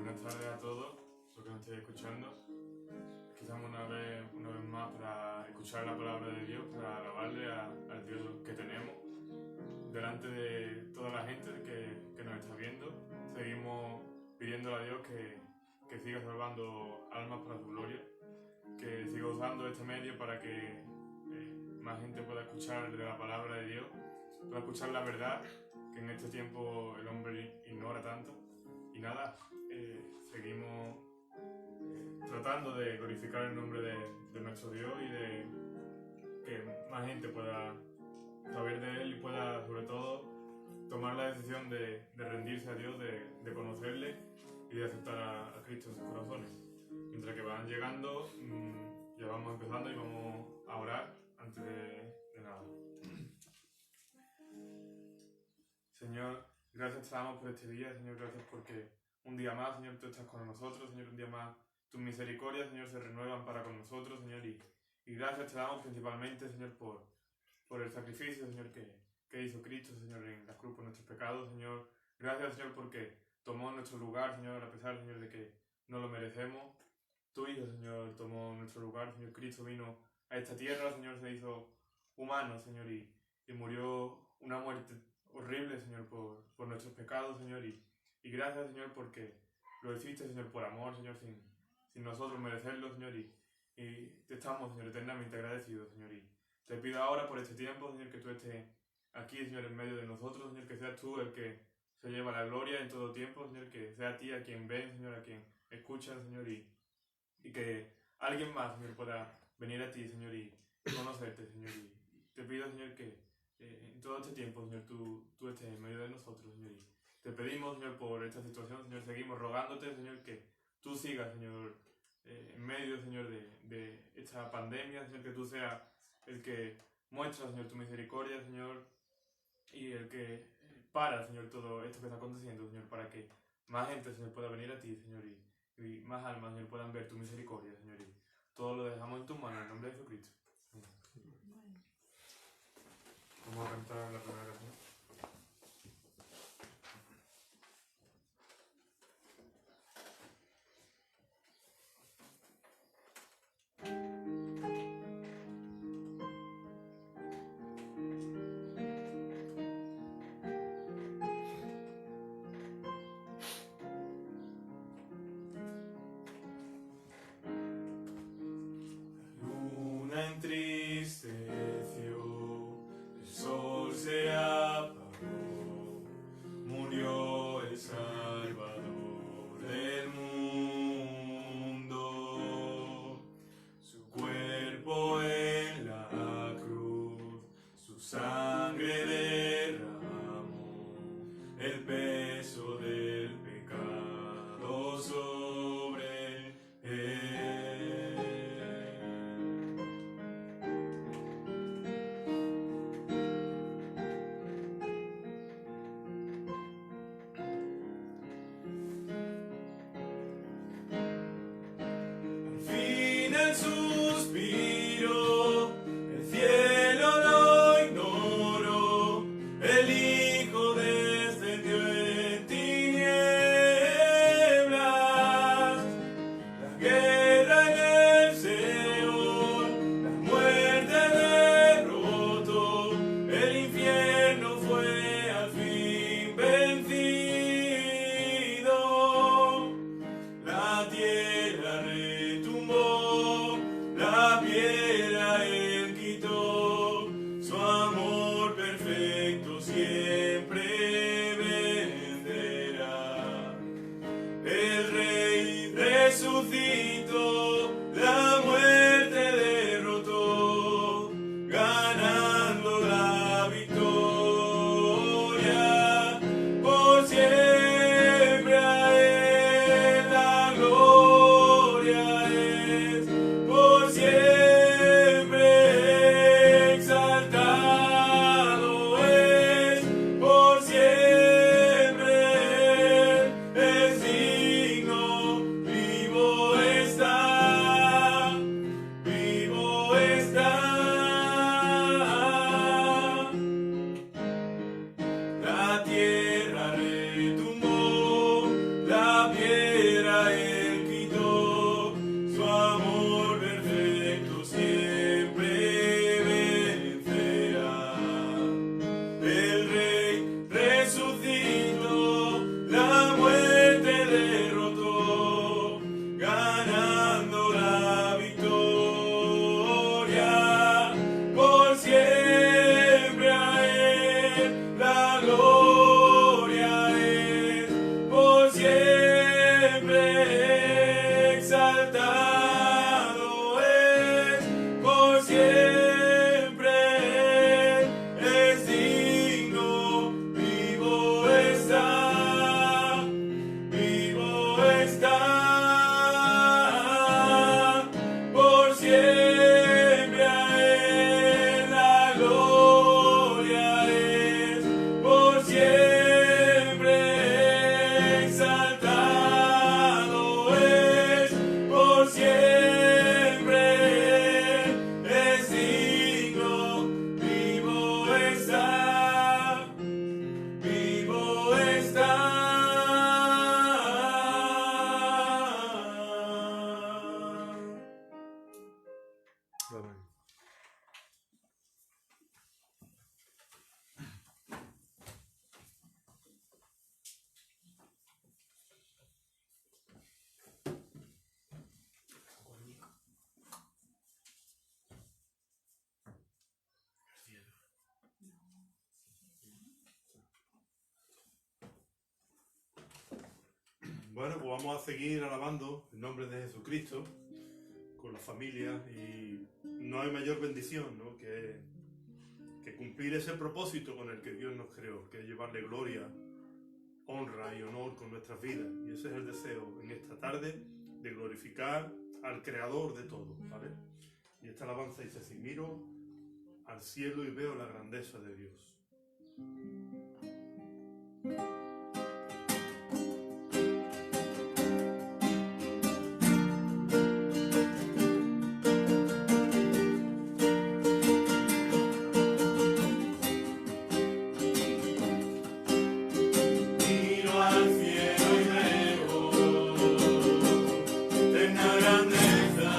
Buenas tardes a todos los que nos estéis escuchando. Aquí estamos una vez más para escuchar la palabra de Dios, para alabarle al Dios que tenemos. Delante de toda la gente que nos está viendo, seguimos pidiéndole a Dios que siga salvando almas para su gloria, que siga usando este medio para que más gente pueda escuchar de la palabra de Dios, pueda escuchar la verdad que en este tiempo el hombre ignora tanto. Y nada, seguimos tratando de glorificar el nombre de nuestro Dios y de que más gente pueda saber de Él y pueda, sobre todo, tomar la decisión de rendirse a Dios, de conocerle y de aceptar a Cristo en sus corazones. Mientras que van llegando, ya vamos empezando y vamos a orar antes de nada. Señor, gracias te damos por este día, Señor, gracias porque un día más, Señor, tú estás con nosotros, Señor, un día más tus misericordias, Señor, se renuevan para con nosotros, Señor, y gracias te damos principalmente, Señor, por el sacrificio, Señor, que hizo Cristo, Señor, en la cruz por nuestros pecados, Señor. Gracias, Señor, porque tomó nuestro lugar, Señor, a pesar, Señor, de que no lo merecemos. Tu Hijo, Señor, tomó nuestro lugar, Señor. Cristo vino a esta tierra, Señor, se hizo humano, Señor, y murió una muerte horrible, Señor, por nuestros pecados, Señor, y gracias, Señor, porque lo hiciste, Señor, por amor, Señor, sin nosotros merecerlo, Señor, y te estamos, Señor, eternamente agradecidos, Señor, y te pido ahora por este tiempo, Señor, que tú estés aquí, Señor, en medio de nosotros, Señor, que seas tú el que se lleva la gloria en todo tiempo, Señor, que sea a ti a quien ven, Señor, a quien escuchan, Señor, y que alguien más, Señor, pueda venir a ti, Señor, y conocerte, Señor, y te pido, Señor, que en todo este tiempo, Señor, tú estés en medio de nosotros, Señor, y te pedimos, Señor, por esta situación, Señor, seguimos rogándote, Señor, que tú sigas, Señor, en medio, Señor, de esta pandemia, Señor, que tú seas el que muestra, Señor, tu misericordia, Señor, y el que para, Señor, todo esto que está aconteciendo, Señor, para que más gente, Señor, pueda venir a ti, Señor, y más almas, Señor, puedan ver tu misericordia, Señor, y todo lo dejamos en tus manos, en el nombre de Jesucristo. Vamos a cantar la primera canción. Entristeció, el sol se apagó, murió el Salvador del mundo, su cuerpo en la cruz, su sangre derramó, el peso del pecado sobre él. Bueno, pues vamos a seguir alabando el nombre de Jesucristo con la familia, y no hay mayor bendición, ¿no?, que cumplir ese propósito con el que Dios nos creó, que es llevarle gloria, honra y honor con nuestras vidas. Y ese es el deseo en esta tarde, de glorificar al Creador de todo, ¿vale? Y esta alabanza dice así: miro al cielo y veo la grandeza de Dios. Grandeza,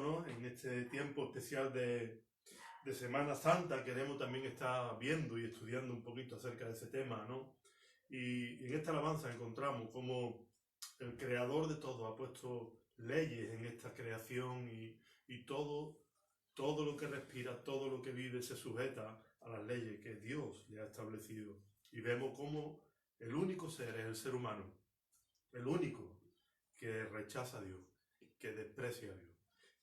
¿no? En este tiempo especial de Semana Santa queremos también estar viendo y estudiando un poquito acerca de ese tema, ¿no? Y en esta alabanza encontramos cómo el creador de todo ha puesto leyes en esta creación y todo lo que respira, todo lo que vive se sujeta a las leyes que Dios le ha establecido. Y vemos cómo el único ser es el ser humano, el único que rechaza a Dios, que desprecia a Dios.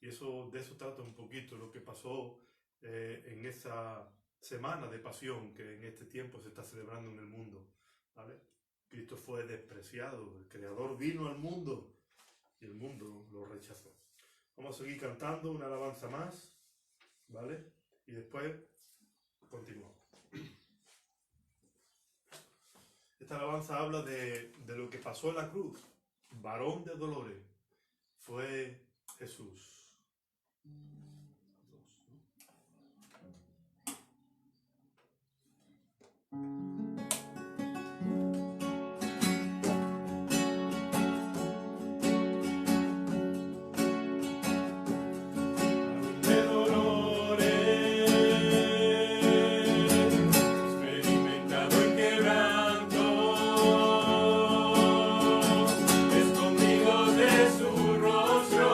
Y de eso trata un poquito lo que pasó en esa semana de pasión que en este tiempo se está celebrando en el mundo, ¿vale? Cristo fue despreciado, el Creador vino al mundo y el mundo lo rechazó. Vamos a seguir cantando una alabanza más, ¿vale? Y después continuamos. Esta alabanza habla de lo que pasó en la cruz. Varón de dolores fue Jesús. Escondido de su rostro.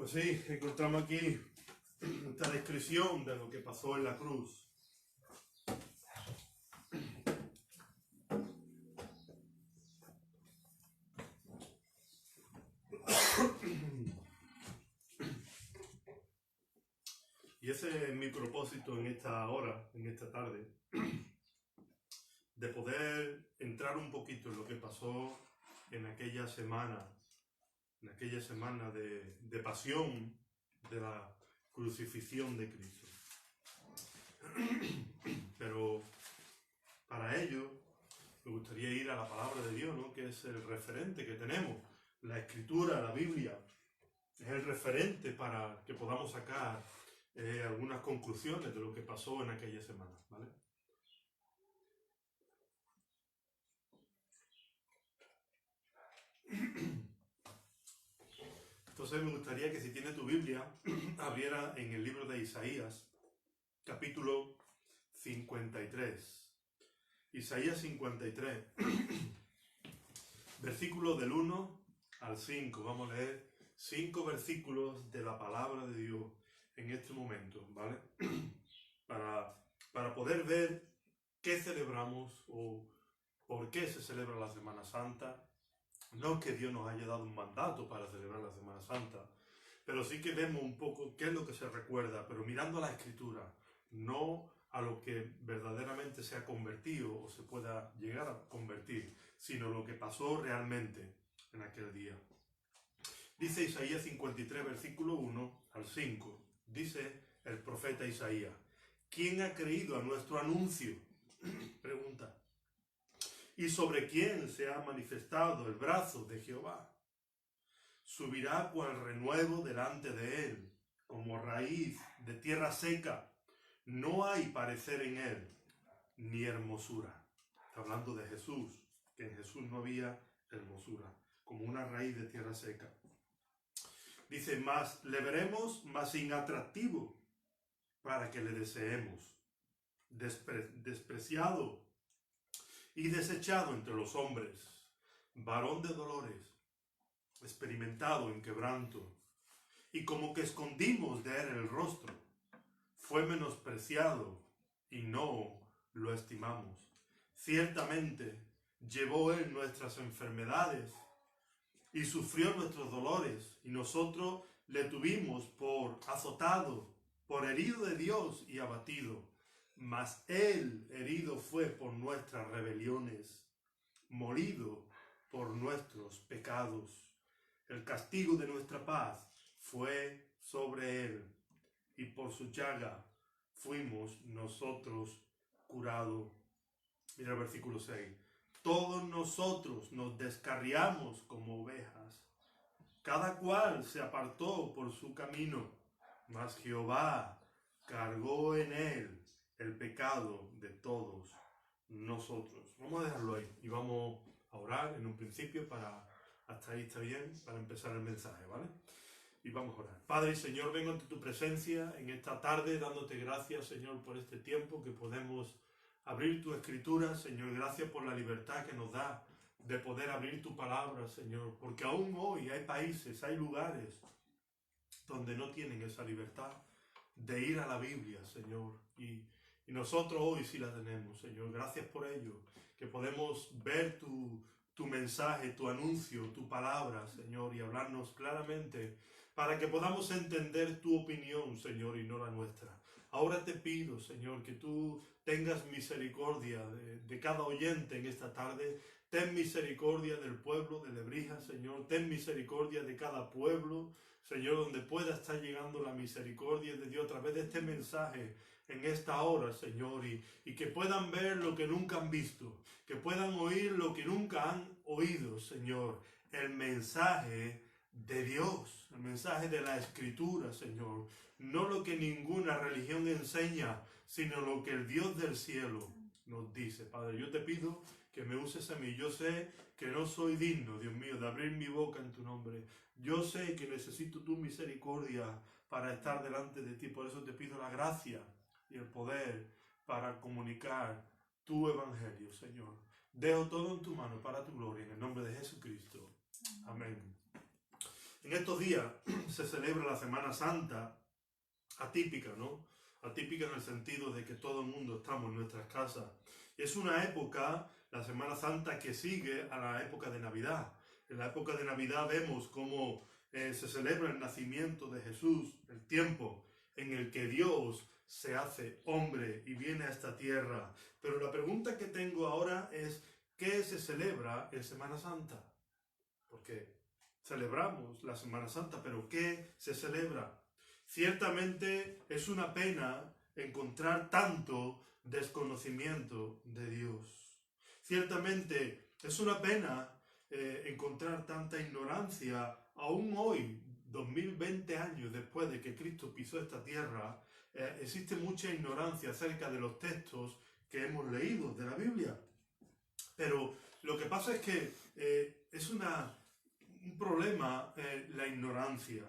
Pues sí, encontramos aquí esta descripción de lo que pasó en la cruz. Y ese es mi propósito en esta hora, en esta tarde, de poder entrar un poquito en lo que pasó en aquella semana de pasión, de la crucifixión de Cristo. Pero para ello me gustaría ir a la palabra de Dios, ¿no? Que es el referente que tenemos. La Escritura, la Biblia, es el referente para que podamos sacar algunas conclusiones de lo que pasó en aquella semana, ¿vale? Entonces me gustaría que, si tienes tu Biblia, abriera en el libro de Isaías, capítulo 53. Isaías 53, versículos del 1 al 5. Vamos a leer 5 versículos de la palabra de Dios en este momento, ¿vale? Para poder ver qué celebramos o por qué se celebra la Semana Santa. No es que Dios nos haya dado un mandato para celebrar la Semana Santa, pero sí que vemos un poco qué es lo que se recuerda, pero mirando a la Escritura, no a lo que verdaderamente se ha convertido o se pueda llegar a convertir, sino lo que pasó realmente en aquel día. Dice Isaías 53, versículo 1 al 5. Dice el profeta Isaías: ¿quién ha creído a nuestro anuncio? Pregunta. ¿Y sobre quién se ha manifestado el brazo de Jehová? Subirá cual renuevo delante de él, como raíz de tierra seca. No hay parecer en él, ni hermosura. Está hablando de Jesús, que en Jesús no había hermosura, como una raíz de tierra seca. Dice, más le veremos más inatractivo para que le deseemos, despreciado y desechado entre los hombres, varón de dolores, experimentado en quebranto, y como que escondimos de él el rostro, fue menospreciado y no lo estimamos. Ciertamente llevó él nuestras enfermedades y sufrió nuestros dolores, y nosotros le tuvimos por azotado, por herido de Dios y abatido. Mas él herido fue por nuestras rebeliones, molido por nuestros pecados. El castigo de nuestra paz fue sobre él, y por su llaga fuimos nosotros curados. Mira el versículo 6. Todos nosotros nos descarriamos como ovejas, cada cual se apartó por su camino, mas Jehová cargó en él el pecado de todos nosotros. Vamos a dejarlo ahí y vamos a orar en un principio para, hasta ahí está bien, para empezar el mensaje, ¿vale? Y vamos a orar. Padre y Señor, vengo ante tu presencia en esta tarde, dándote gracias, Señor, por este tiempo que podemos abrir tu escritura. Señor, gracias por la libertad que nos da de poder abrir tu palabra, Señor, porque aún hoy hay países, hay lugares donde no tienen esa libertad de ir a la Biblia, Señor, y nosotros hoy sí la tenemos, Señor. Gracias por ello, que podemos ver tu mensaje, tu anuncio, tu palabra, Señor, y hablarnos claramente para que podamos entender tu opinión, Señor, y no la nuestra. Ahora te pido, Señor, que tú tengas misericordia de cada oyente en esta tarde. Ten misericordia del pueblo de Lebrija, Señor. Ten misericordia de cada pueblo, Señor, donde pueda estar llegando la misericordia de Dios a través de este mensaje en esta hora, Señor, y que puedan ver lo que nunca han visto, que puedan oír lo que nunca han oído, Señor. El mensaje de Dios, el mensaje de la Escritura, Señor. No lo que ninguna religión enseña, sino lo que el Dios del cielo nos dice. Padre, yo te pido que me uses a mí. Yo sé que no soy digno, Dios mío, de abrir mi boca en tu nombre. Yo sé que necesito tu misericordia para estar delante de ti. Por eso te pido la gracia y el poder para comunicar tu evangelio, Señor. Dejo todo en tu mano para tu gloria, en el nombre de Jesucristo. Amén. En estos días se celebra la Semana Santa, atípica, ¿no? Atípica en el sentido de que todo el mundo estamos en nuestras casas. Es una época, la Semana Santa, que sigue a la época de Navidad. En la época de Navidad vemos cómo se celebra el nacimiento de Jesús, el tiempo en el que Dios se hace hombre y viene a esta tierra. Pero la pregunta que tengo ahora es, ¿qué se celebra en Semana Santa? Porque celebramos la Semana Santa, pero ¿qué se celebra? Ciertamente es una pena encontrar tanto desconocimiento de Dios. Ciertamente es una pena encontrar tanta ignorancia, aún hoy, 2020 años después de que Cristo pisó esta tierra, existe mucha ignorancia acerca de los textos que hemos leído de la Biblia. Pero lo que pasa es que es un problema la ignorancia.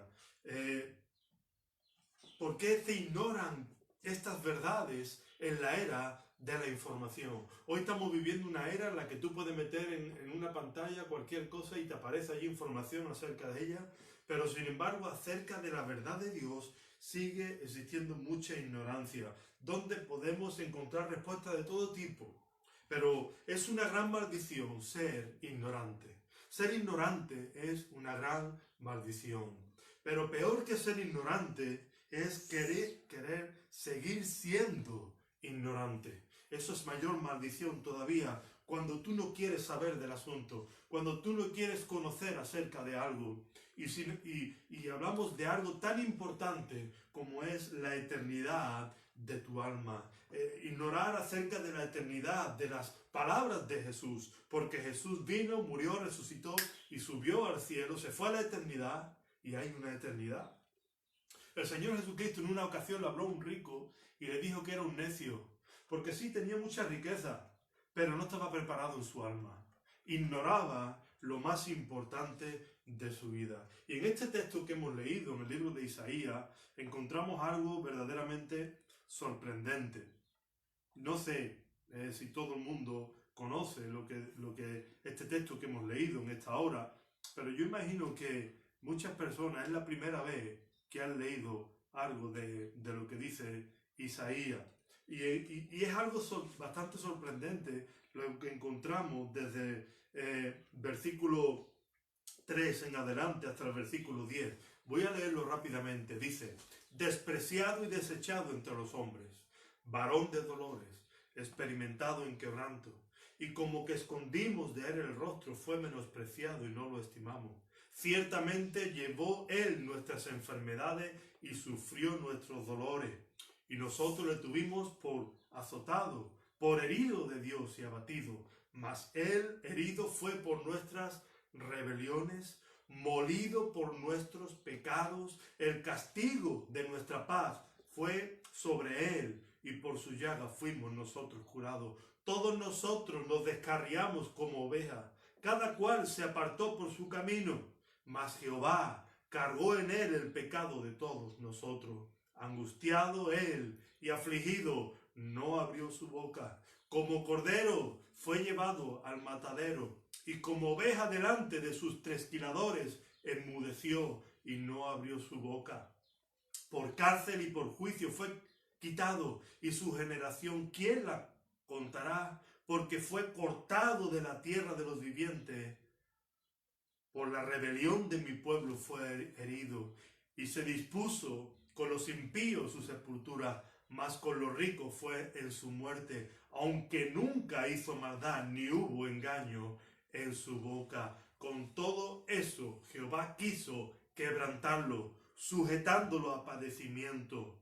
¿Por qué se ignoran estas verdades en la era de la información? Hoy estamos viviendo una era en la que tú puedes meter en una pantalla cualquier cosa y te aparece allí información acerca de ella, pero sin embargo acerca de la verdad de Dios sigue existiendo mucha ignorancia, donde podemos encontrar respuestas de todo tipo. Pero es una gran maldición ser ignorante. Ser ignorante es una gran maldición. Pero peor que ser ignorante es querer seguir siendo ignorante. Eso es mayor maldición todavía, cuando tú no quieres saber del asunto, cuando tú no quieres conocer acerca de algo. Y hablamos de algo tan importante como es la eternidad de tu alma. Ignorar acerca de la eternidad, de las palabras de Jesús, porque Jesús vino, murió, resucitó y subió al cielo, se fue a la eternidad y hay una eternidad. El Señor Jesucristo en una ocasión le habló a un rico y le dijo que era un necio, porque sí tenía mucha riqueza, pero no estaba preparado en su alma. Ignoraba lo más importante de su vida. Y en este texto que hemos leído, en el libro de Isaías, encontramos algo verdaderamente sorprendente. No sé si todo el mundo conoce lo que este texto que hemos leído en esta hora, pero yo imagino que muchas personas es la primera vez que han leído algo de lo que dice Isaías. Y es algo bastante sorprendente lo que encontramos desde versículo 3 en adelante hasta el versículo 10. Voy a leerlo rápidamente. Dice: despreciado y desechado entre los hombres, varón de dolores, experimentado en quebranto, y como que escondimos de él el rostro, fue menospreciado y no lo estimamos. Ciertamente llevó él nuestras enfermedades y sufrió nuestros dolores, y nosotros le tuvimos por azotado, por herido de Dios y abatido. Mas él herido fue por nuestras rebeliones, molido por nuestros pecados. El castigo de nuestra paz fue sobre él, y por su llaga fuimos nosotros curados. Todos nosotros nos descarriamos como ovejas, cada cual se apartó por su camino, mas Jehová cargó en él el pecado de todos nosotros. Angustiado él y afligido, no abrió su boca. Como cordero fue llevado al matadero, y como oveja delante de sus trasquiladores, enmudeció y no abrió su boca. Por cárcel y por juicio fue quitado, y su generación, ¿quién la contará? Porque fue cortado de la tierra de los vivientes. Por la rebelión de mi pueblo fue herido, y se dispuso con los impíos su sepultura, mas con los ricos fue en su muerte, aunque nunca hizo maldad ni hubo engaño en su boca. Con todo eso Jehová quiso quebrantarlo, sujetándolo a padecimiento.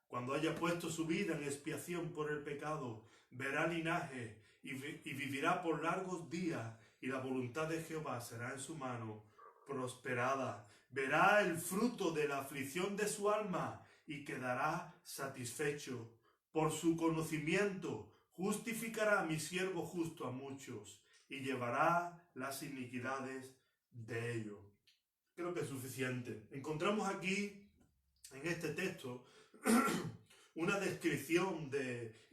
Cuando haya puesto su vida en expiación por el pecado, verá linaje y vivirá por largos días, y la voluntad de Jehová será en su mano prosperada. Verá el fruto de la aflicción de su alma y quedará satisfecho. Por su conocimiento justificará a mi siervo justo a muchos y llevará las iniquidades de ellos. Creo que es suficiente. Encontramos aquí, en este texto, una descripción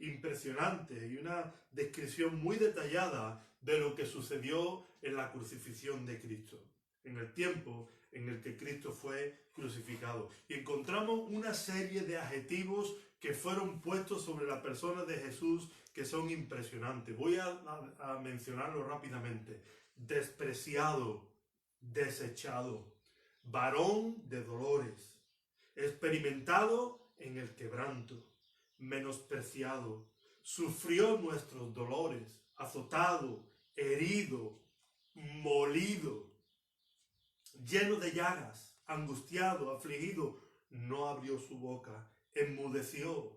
impresionante y una descripción muy detallada de lo que sucedió en la crucifixión de Cristo. en el tiempo en el que Cristo fue crucificado. Y encontramos una serie de adjetivos que fueron puestos sobre la persona de Jesús que son impresionantes. Voy a mencionarlo rápidamente. Despreciado, desechado, varón de dolores, experimentado en el quebranto, menospreciado, sufrió nuestros dolores, azotado, herido, molido, lleno de llagas, angustiado, afligido, no abrió su boca, enmudeció,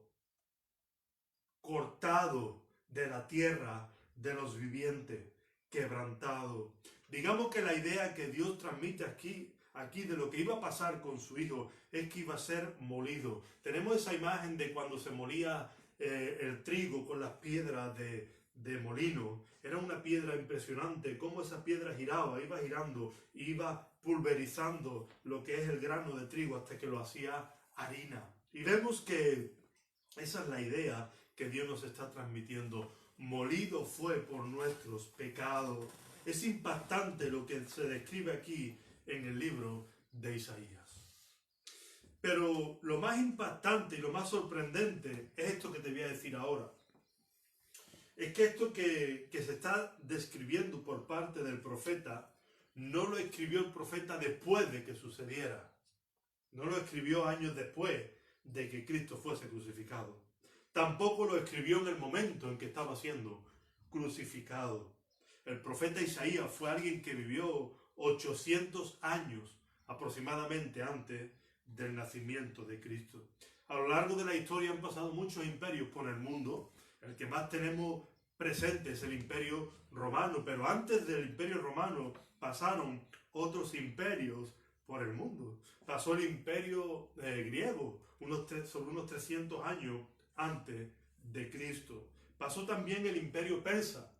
cortado de la tierra de los vivientes, quebrantado. Digamos que la idea que Dios transmite aquí de lo que iba a pasar con su hijo es que iba a ser molido. Tenemos esa imagen de cuando se molía el trigo con las piedras de molino. Era una piedra impresionante, cómo esa piedra giraba, iba girando, iba pulverizando lo que es el grano de trigo hasta que lo hacía harina. Y vemos que esa es la idea que Dios nos está transmitiendo. Molido fue por nuestros pecados. Es impactante lo que se describe aquí en el libro de Isaías. Pero lo más impactante y lo más sorprendente es esto que te voy a decir ahora. Es que esto que se está describiendo por parte del profeta, no lo escribió el profeta después de que sucediera. No lo escribió años después de que Cristo fuese crucificado. Tampoco lo escribió en el momento en que estaba siendo crucificado. El profeta Isaías fue alguien que vivió 800 años aproximadamente antes del nacimiento de Cristo. A lo largo de la historia han pasado muchos imperios por el mundo. El que más tenemos presente es el Imperio Romano, pero antes del Imperio Romano pasaron otros imperios por el mundo. Pasó el Imperio griego, sobre unos 300 años antes de Cristo. Pasó también el Imperio persa,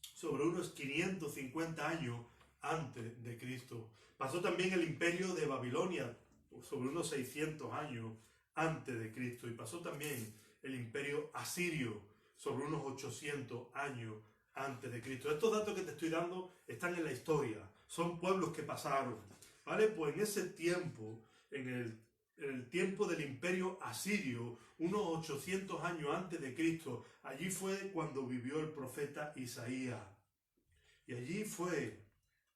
sobre unos 550 años antes de Cristo. Pasó también el Imperio de Babilonia, sobre unos 600 años antes de Cristo. Y pasó también el Imperio asirio, sobre unos 800 años antes de Cristo. Estos datos que te estoy dando están en la historia. Son pueblos que pasaron, ¿vale? Pues en ese tiempo, en el tiempo del Imperio asirio, unos 800 años antes de Cristo, allí fue cuando vivió el profeta Isaías. Y allí fue,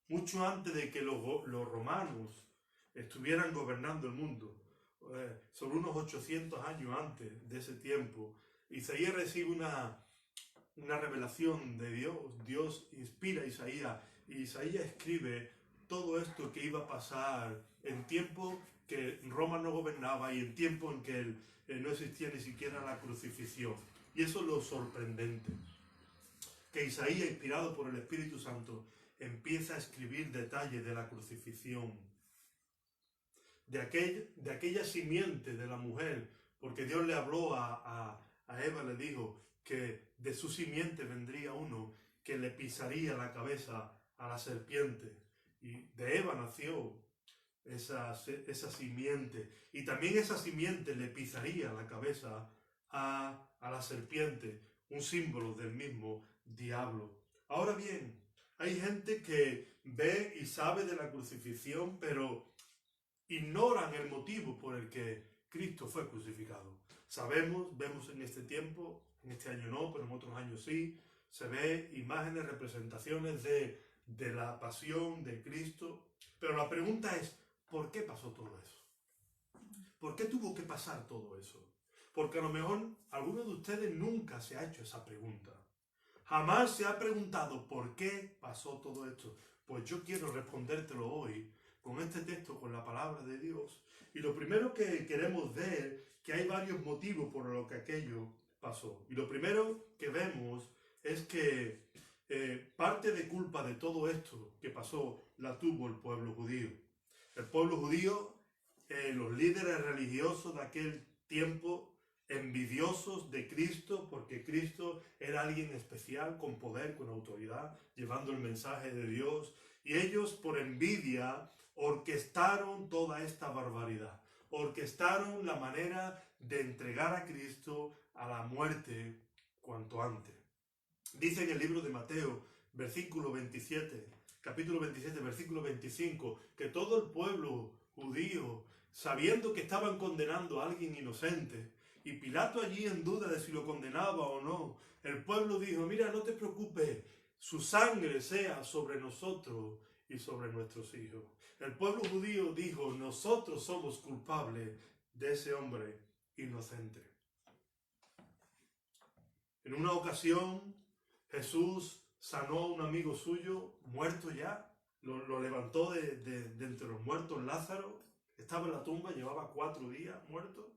mucho antes de que los romanos estuvieran gobernando el mundo, sobre unos 800 años antes de ese tiempo, Isaías recibe una revelación de Dios. Dios inspira a Isaías y Isaías escribe todo esto que iba a pasar en tiempo que Roma no gobernaba y en tiempo en que no existía ni siquiera la crucifixión. Y eso es lo sorprendente, que Isaías, inspirado por el Espíritu Santo, empieza a escribir detalles de la crucifixión, de aquella simiente de la mujer, porque Dios le habló a Eva, le dijo que de su simiente vendría uno que le pisaría la cabeza a la serpiente. Y de Eva nació esa simiente. Y también esa simiente le pisaría la cabeza a la serpiente, un símbolo del mismo diablo. Ahora bien, hay gente que ve y sabe de la crucifixión, pero ignoran el motivo por el que Cristo fue crucificado. Vemos en este tiempo, en este año no, pero en otros años sí, se ve imágenes, representaciones de la pasión de Cristo. Pero la pregunta es, ¿por qué pasó todo eso? ¿Por qué tuvo que pasar todo eso? Porque a lo mejor alguno de ustedes nunca se ha hecho esa pregunta. Jamás se ha preguntado por qué pasó todo esto. Pues yo quiero respondértelo hoy con este texto, con la palabra de Dios. Y lo primero que queremos ver, que hay varios motivos por los que aquello pasó. Y lo primero que vemos es que parte de culpa de todo esto que pasó la tuvo el pueblo judío. El pueblo judío, los líderes religiosos de aquel tiempo, envidiosos de Cristo, porque Cristo era alguien especial, con poder, con autoridad, llevando el mensaje de Dios. Y ellos, por envidia, orquestaron toda esta barbaridad. Orquestaron la manera de entregar a Cristo a la muerte cuanto antes. Dice en el libro de Mateo, versículo 27, capítulo 27, versículo 25, que todo el pueblo judío, sabiendo que estaban condenando a alguien inocente, y Pilato allí en duda de si lo condenaba o no, el pueblo dijo, mira, no te preocupes, su sangre sea sobre nosotros y sobre nuestros hijos. El pueblo judío dijo, nosotros somos culpables de ese hombre inocente. En una ocasión, Jesús sanó a un amigo suyo, muerto ya, lo levantó de entre los muertos, Lázaro, estaba en la tumba, llevaba 4 días muerto.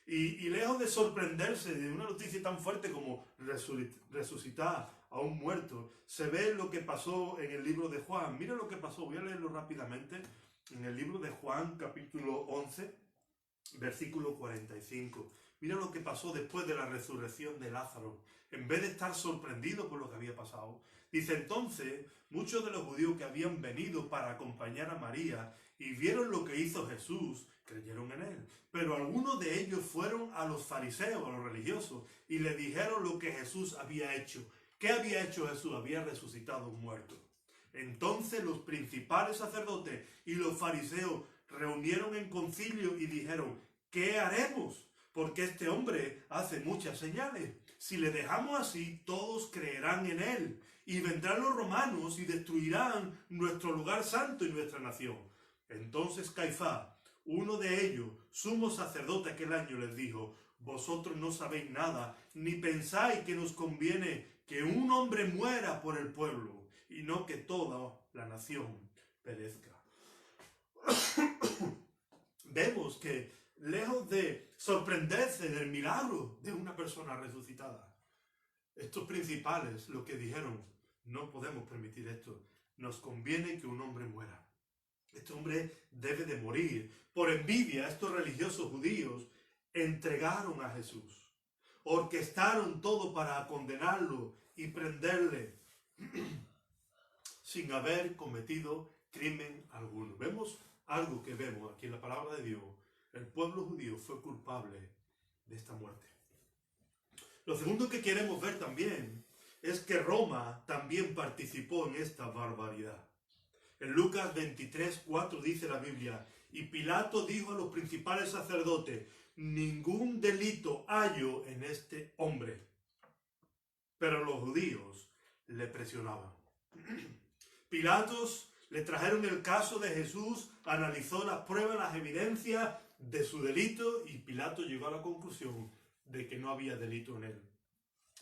Y lejos de sorprenderse de una noticia tan fuerte como resucitar a un muerto, se ve lo que pasó en el libro de Juan. Mira lo que pasó, voy a leerlo rápidamente. En el libro de Juan, capítulo 11, versículo 45. Mira lo que pasó después de la resurrección de Lázaro. En vez de estar sorprendido por lo que había pasado, dice entonces, muchos de los judíos que habían venido para acompañar a María y vieron lo que hizo Jesús, creyeron en él. Pero algunos de ellos fueron a los fariseos, a los religiosos, y le dijeron lo que Jesús había hecho. ¿Qué había hecho Jesús? Había resucitado a un muerto. Entonces los principales sacerdotes y los fariseos reunieron en concilio y dijeron, ¿qué haremos? Porque este hombre hace muchas señales. Si le dejamos así, todos creerán en él. Y vendrán los romanos y destruirán nuestro lugar santo y nuestra nación. Entonces Caifás, uno de ellos, sumo sacerdote aquel año, les dijo, vosotros no sabéis nada, ni pensáis que nos conviene que un hombre muera por el pueblo, y no que toda la nación perezca. Vemos que, lejos de sorprenderse del milagro de una persona resucitada, estos principales lo que dijeron, no podemos permitir esto, nos conviene que un hombre muera. Este hombre debe de morir. Por envidia, estos religiosos judíos entregaron a Jesús. Orquestaron todo para condenarlo y prenderle sin haber cometido crimen alguno. Vemos algo que vemos aquí en la palabra de Dios. El pueblo judío fue culpable de esta muerte. Lo segundo que queremos ver también es que Roma también participó en esta barbaridad. En Lucas 23:4 dice la Biblia, y Pilato dijo a los principales sacerdotes, ningún delito hallo en este hombre. Pero los judíos le presionaban. Pilatos le trajeron el caso de Jesús, analizó las pruebas, las evidencias de su delito y Pilato llegó a la conclusión de que no había delito en él.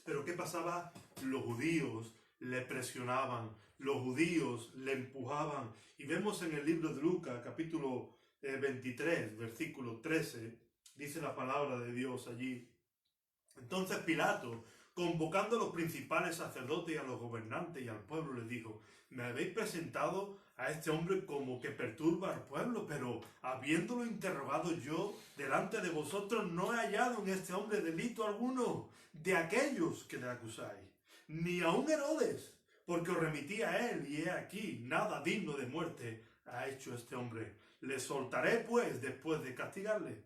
Pero ¿qué pasaba? Los judíos le presionaban, los judíos le empujaban. Y vemos en el libro de Lucas, capítulo 23, versículo 13, dice la palabra de Dios allí. Entonces Pilato, convocando a los principales sacerdotes y a los gobernantes y al pueblo, les dijo, me habéis presentado a este hombre como que perturba al pueblo, pero habiéndolo interrogado yo delante de vosotros, no he hallado en este hombre delito alguno de aquellos que le acusáis, ni aun Herodes, porque os remití a él, y he aquí, nada digno de muerte ha hecho este hombre. Le soltaré pues después de castigarle.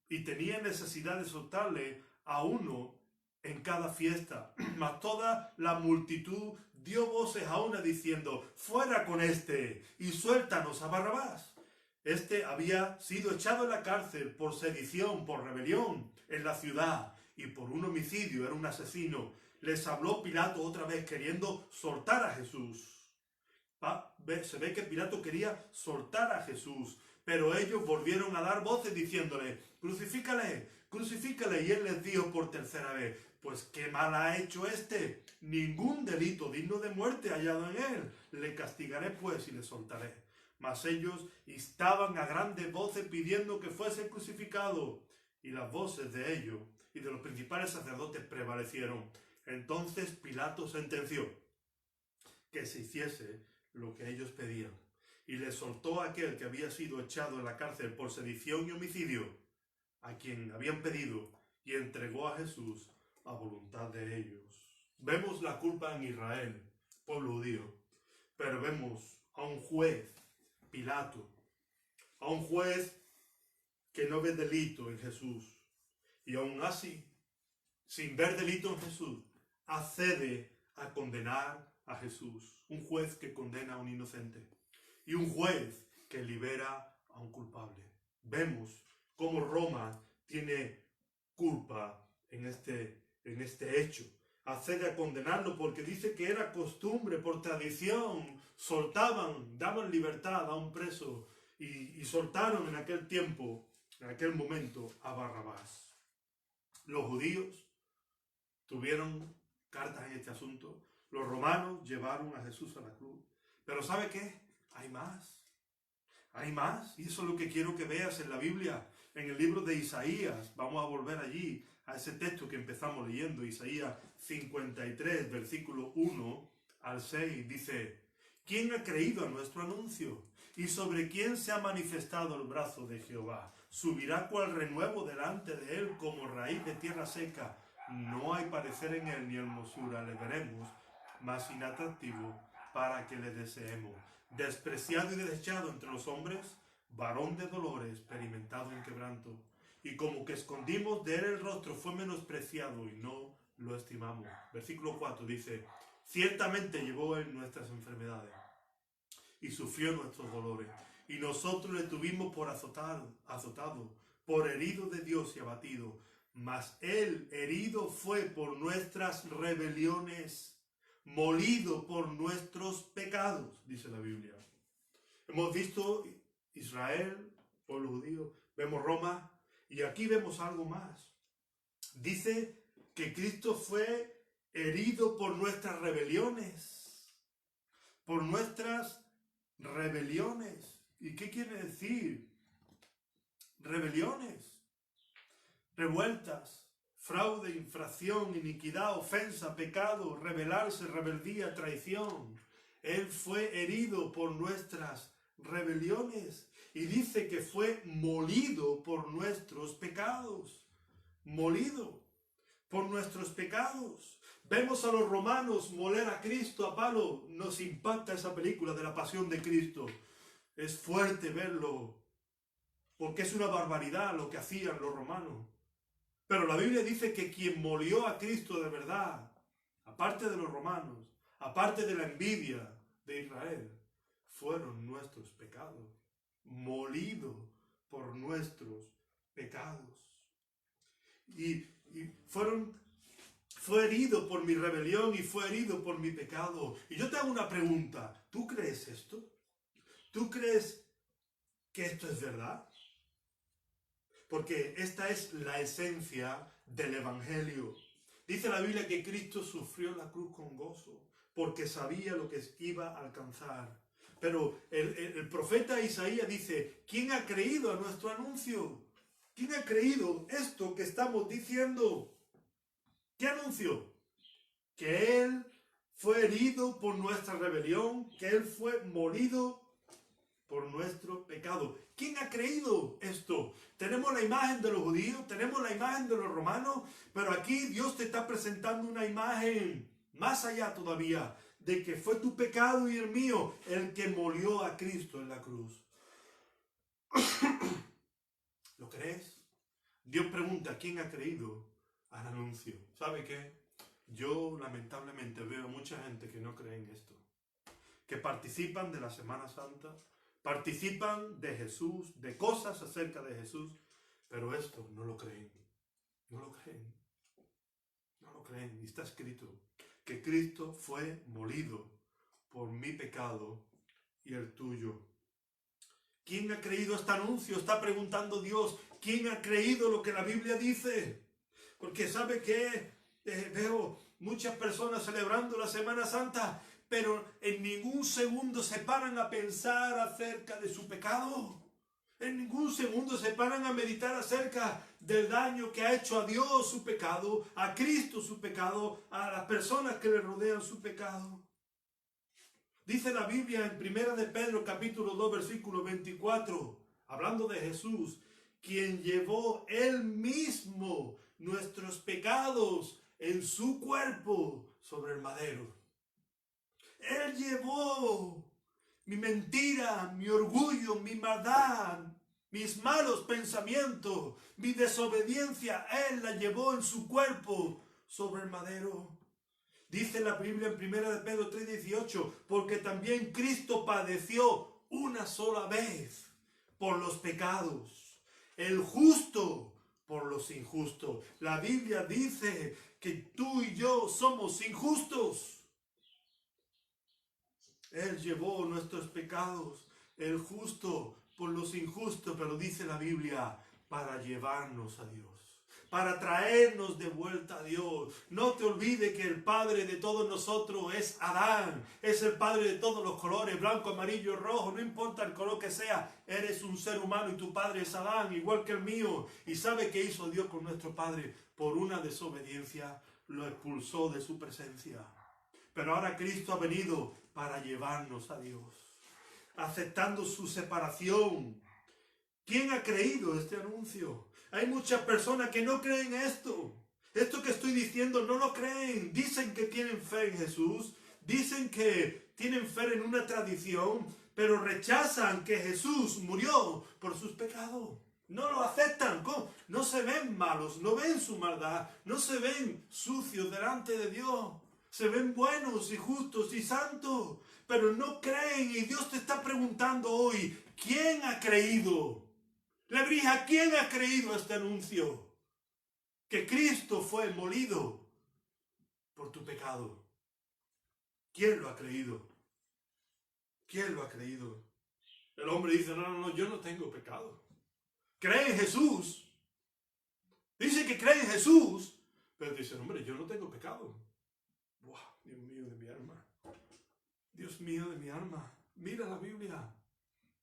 Y tenía necesidad de soltarle a uno en cada fiesta. Mas toda la multitud dio voces a una diciendo, fuera con este y suéltanos a Barrabás. Este había sido echado en la cárcel por sedición, por rebelión en la ciudad y por un homicidio, era un asesino. Les habló Pilato otra vez queriendo soltar a Jesús. Se ve que Pilato quería soltar a Jesús, pero ellos volvieron a dar voces diciéndole, crucifícale, crucifícale. Y él les dijo por tercera vez, pues qué mal ha hecho este, ningún delito digno de muerte hallado en él. Le castigaré pues y le soltaré. Mas ellos instaban a grandes voces pidiendo que fuese crucificado, y las voces de ellos y de los principales sacerdotes prevalecieron. Entonces Pilato sentenció que se hiciese lo que ellos pedían, y le soltó a aquel que había sido echado en la cárcel por sedición y homicidio, a quien habían pedido, y entregó a Jesús a voluntad de ellos. Vemos la culpa en Israel, pueblo judío, pero vemos a un juez, Pilato, a un juez que no ve delito en Jesús, y aún así, sin ver delito en Jesús, accede a condenar a Jesús, un juez que condena a un inocente y un juez que libera a un culpable. Vemos cómo Roma tiene culpa en este hecho. Accede a condenarlo porque dice que era costumbre, por tradición, soltaban, daban libertad a un preso y soltaron en aquel tiempo, en aquel momento, a Barrabás. Los judíos tuvieron cartas en este asunto. Los romanos llevaron a Jesús a la cruz. Pero ¿sabe qué? Hay más. Hay más. Y eso es lo que quiero que veas en la Biblia. En el libro de Isaías. Vamos a volver allí a ese texto que empezamos leyendo. Isaías 53, versículo 1 al 6. Dice: ¿Quién ha creído a nuestro anuncio? ¿Y sobre quién se ha manifestado el brazo de Jehová? Subirá cual renuevo delante de él, como raíz de tierra seca. No hay parecer en él ni hermosura, le veremos, mas inatractivo para que le deseemos. Despreciado y desechado entre los hombres, varón de dolores, experimentado en quebranto. Y como que escondimos de él el rostro, fue menospreciado y no lo estimamos. Versículo 4 dice: ciertamente llevó él nuestras enfermedades y sufrió nuestros dolores. Y nosotros le tuvimos por azotado, por herido de Dios y abatido. Mas él herido fue por nuestras rebeliones, molido por nuestros pecados, dice la Biblia. Hemos visto Israel, pueblo judío, vemos Roma, y aquí vemos algo más. Dice que Cristo fue herido por nuestras rebeliones. Por nuestras rebeliones. ¿Y qué quiere decir? Rebeliones. Revueltas, fraude, infracción, iniquidad, ofensa, pecado, rebelarse, rebeldía, traición. Él fue herido por nuestras rebeliones y dice que fue molido por nuestros pecados. Molido por nuestros pecados. Vemos a los romanos moler a Cristo a palo. Nos impacta esa película de la pasión de Cristo. Es fuerte verlo, porque es una barbaridad lo que hacían los romanos. Pero la Biblia dice que quien molió a Cristo de verdad, aparte de los romanos, aparte de la envidia de Israel, fueron nuestros pecados. Molido por nuestros pecados. Y fue herido por mi rebelión y fue herido por mi pecado. Y yo te hago una pregunta. ¿Tú crees esto? ¿Tú crees que esto es verdad? Porque esta es la esencia del Evangelio. Dice la Biblia que Cristo sufrió la cruz con gozo, porque sabía lo que iba a alcanzar. Pero el profeta Isaías dice: ¿quién ha creído a nuestro anuncio? ¿Quién ha creído esto que estamos diciendo? ¿Qué anuncio? Que Él fue herido por nuestra rebelión, que Él fue molido por nuestro pecado. ¿Quién ha creído esto? Tenemos la imagen de los judíos, tenemos la imagen de los romanos, pero aquí Dios te está presentando una imagen más allá todavía, de que fue tu pecado y el mío el que molió a Cristo en la cruz. ¿Lo crees? Dios pregunta: ¿quién ha creído al anuncio? ¿Sabe qué? Yo lamentablemente veo mucha gente que no cree en esto, que participan de la Semana Santa, participan de Jesús, de cosas acerca de Jesús, pero esto no lo creen. No lo creen. No lo creen. Y está escrito que Cristo fue molido por mi pecado y el tuyo. ¿Quién ha creído este anuncio? Está preguntando Dios. ¿Quién ha creído lo que la Biblia dice? Porque ¿sabe qué? Veo muchas personas celebrando la Semana Santa, pero en ningún segundo se paran a pensar acerca de su pecado. En ningún segundo se paran a meditar acerca del daño que ha hecho a Dios su pecado, a Cristo su pecado, a las personas que le rodean su pecado. Dice la Biblia en 1 de Pedro capítulo 2 versículo 24, hablando de Jesús, quien llevó él mismo nuestros pecados en su cuerpo sobre el madero. Él llevó mi mentira, mi orgullo, mi maldad, mis malos pensamientos, mi desobediencia. Él la llevó en su cuerpo sobre el madero. Dice la Biblia en 1 de Pedro 3:18, porque también Cristo padeció una sola vez por los pecados, el justo por los injustos. La Biblia dice que tú y yo somos injustos. Él llevó nuestros pecados, el justo por los injustos, pero dice la Biblia, para llevarnos a Dios, para traernos de vuelta a Dios. No te olvides que el padre de todos nosotros es Adán, es el padre de todos los colores, blanco, amarillo, rojo, no importa el color que sea, eres un ser humano y tu padre es Adán, igual que el mío. ¿Y sabe qué hizo Dios con nuestro padre? Por una desobediencia lo expulsó de su presencia. Pero ahora Cristo ha venido para llevarnos a Dios, aceptando su separación. ¿Quién ha creído este anuncio? Hay muchas personas que no creen esto. Esto que estoy diciendo no lo creen. Dicen que tienen fe en Jesús, dicen que tienen fe en una tradición, pero rechazan que Jesús murió por sus pecados. No lo aceptan. ¿Cómo? No se ven malos, no ven su maldad, no se ven sucios delante de Dios. Se ven buenos y justos y santos, pero no creen. Y Dios te está preguntando hoy, ¿quién ha creído? Lebrija, ¿quién ha creído este anuncio? Que Cristo fue molido por tu pecado. ¿Quién lo ha creído? ¿Quién lo ha creído? El hombre dice, no, yo no tengo pecado. Cree en Jesús. Dice que cree en Jesús, pero dice, hombre, yo no tengo pecado. ¡Wow! Dios mío de mi alma. Dios mío de mi alma. Mira la Biblia.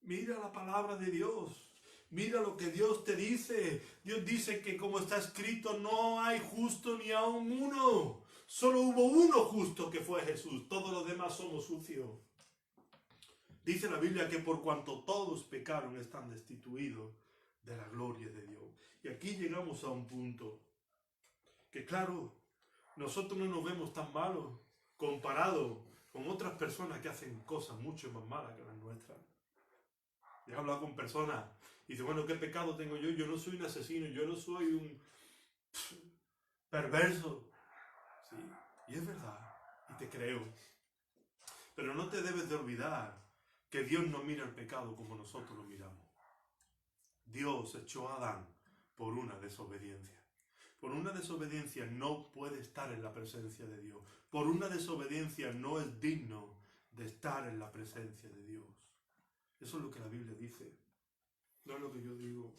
Mira la palabra de Dios. Mira lo que Dios te dice. Dios dice que como está escrito, no hay justo ni aun uno. Solo hubo uno justo que fue Jesús. Todos los demás somos sucios. Dice la Biblia que por cuanto todos pecaron están destituidos de la gloria de Dios. Y aquí llegamos a un punto que claro, nosotros no nos vemos tan malos comparado con otras personas que hacen cosas mucho más malas que las nuestras. He hablado con personas y dicen, bueno, ¿qué pecado tengo yo? Yo no soy un asesino, yo no soy un perverso. Sí, y es verdad, y te creo. Pero no te debes de olvidar que Dios no mira el pecado como nosotros lo miramos. Dios echó a Adán por una desobediencia. Por una desobediencia no puede estar en la presencia de Dios. Por una desobediencia no es digno de estar en la presencia de Dios. Eso es lo que la Biblia dice. No es lo que yo digo.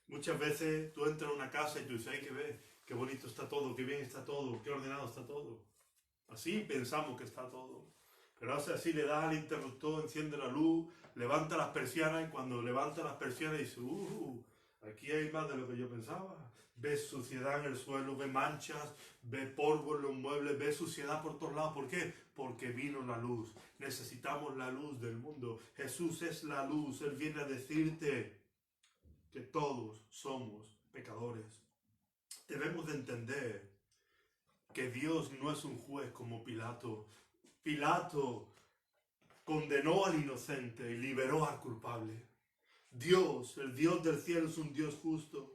Muchas veces tú entras a una casa y tú dices, hay que ver qué bonito está todo, qué bien está todo, qué ordenado está todo. Así pensamos que está todo. Pero hace así, le das al interruptor, enciende la luz, levanta las persianas y cuando levanta las persianas dice, aquí hay más de lo que yo pensaba. Ves suciedad en el suelo, ves manchas, ves polvo en los muebles, ves suciedad por todos lados. ¿Por qué? Porque vino la luz. Necesitamos la luz del mundo. Jesús es la luz. Él viene a decirte que todos somos pecadores. Debemos de entender que Dios no es un juez como Pilato. Pilato condenó al inocente y liberó al culpable. Dios, el Dios del cielo, es un Dios justo.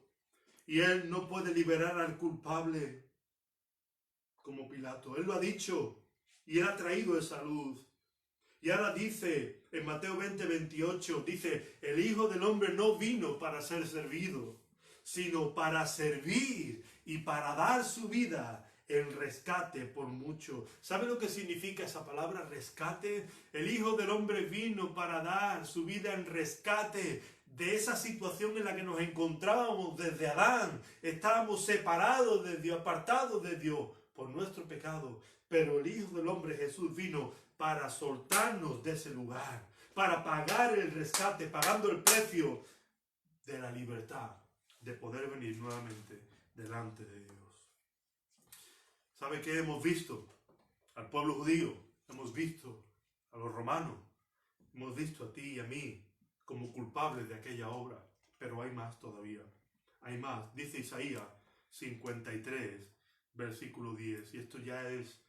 Y Él no puede liberar al culpable como Pilato. Él lo ha dicho y Él ha traído esa luz. Y ahora dice en Mateo 20:28, dice, el Hijo del Hombre no vino para ser servido, sino para servir y para dar su vida en rescate por mucho. ¿Sabe lo que significa esa palabra rescate? El Hijo del Hombre vino para dar su vida en rescate de esa situación en la que nos encontrábamos desde Adán. Estábamos separados de Dios, apartados de Dios por nuestro pecado. Pero el Hijo del Hombre, Jesús, vino para soltarnos de ese lugar, para pagar el rescate, pagando el precio de la libertad, de poder venir nuevamente delante de Dios. ¿Sabe qué hemos visto? Al pueblo judío, hemos visto a los romanos, hemos visto a ti y a mí como culpables de aquella obra, pero hay más todavía, hay más. Dice Isaías 53, versículo 10, y esto ya es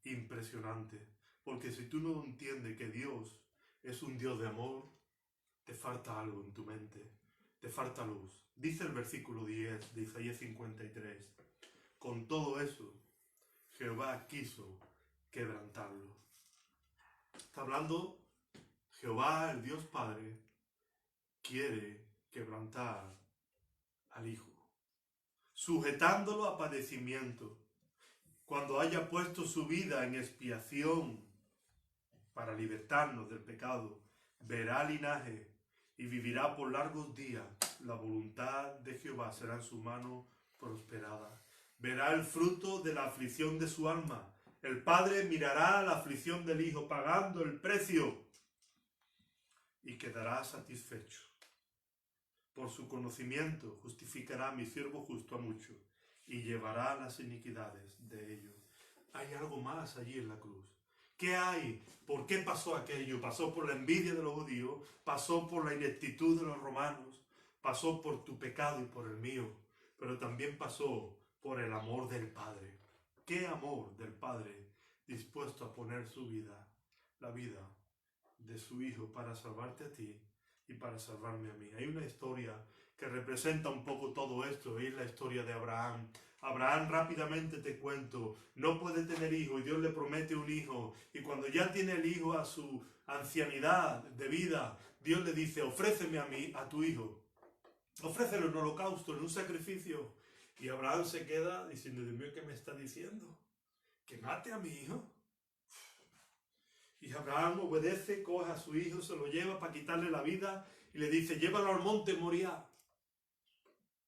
impresionante, porque si tú no entiendes que Dios es un Dios de amor, te falta algo en tu mente, te falta luz. Dice el versículo 10 de Isaías 53, con todo eso, Jehová quiso quebrantarlo. Está hablando Jehová, el Dios Padre, quiere quebrantar al Hijo, sujetándolo a padecimiento. Cuando haya puesto su vida en expiación para libertarnos del pecado, verá linaje y vivirá por largos días. La voluntad de Jehová será en su mano prosperada. Verá el fruto de la aflicción de su alma. El Padre mirará la aflicción del Hijo, pagando el precio, y quedará satisfecho. Por su conocimiento justificará a mi siervo justo a muchos, y llevará las iniquidades de ellos. Hay algo más allí en la cruz. ¿Qué hay? ¿Por qué pasó aquello? Pasó por la envidia de los judíos, pasó por la ineptitud de los romanos, pasó por tu pecado y por el mío, pero también pasó por el amor del Padre. ¿Qué amor del Padre dispuesto a poner su vida, la vida de su Hijo, para salvarte a ti y para salvarme a mí? Hay una historia que representa un poco todo esto, es la historia de Abraham. Abraham, rápidamente te cuento, no puede tener hijo y Dios le promete un hijo, y cuando ya tiene el hijo a su ancianidad de vida, Dios le dice: ofréceme a mí, a tu hijo, ofrécelo en holocausto, en un sacrificio. Y Abraham se queda diciendo: Dios mío, ¿qué me está diciendo? ¿Que mate a mi hijo? Y Abraham obedece, coge a su hijo, se lo lleva para quitarle la vida y le dice: llévalo al monte Moriah.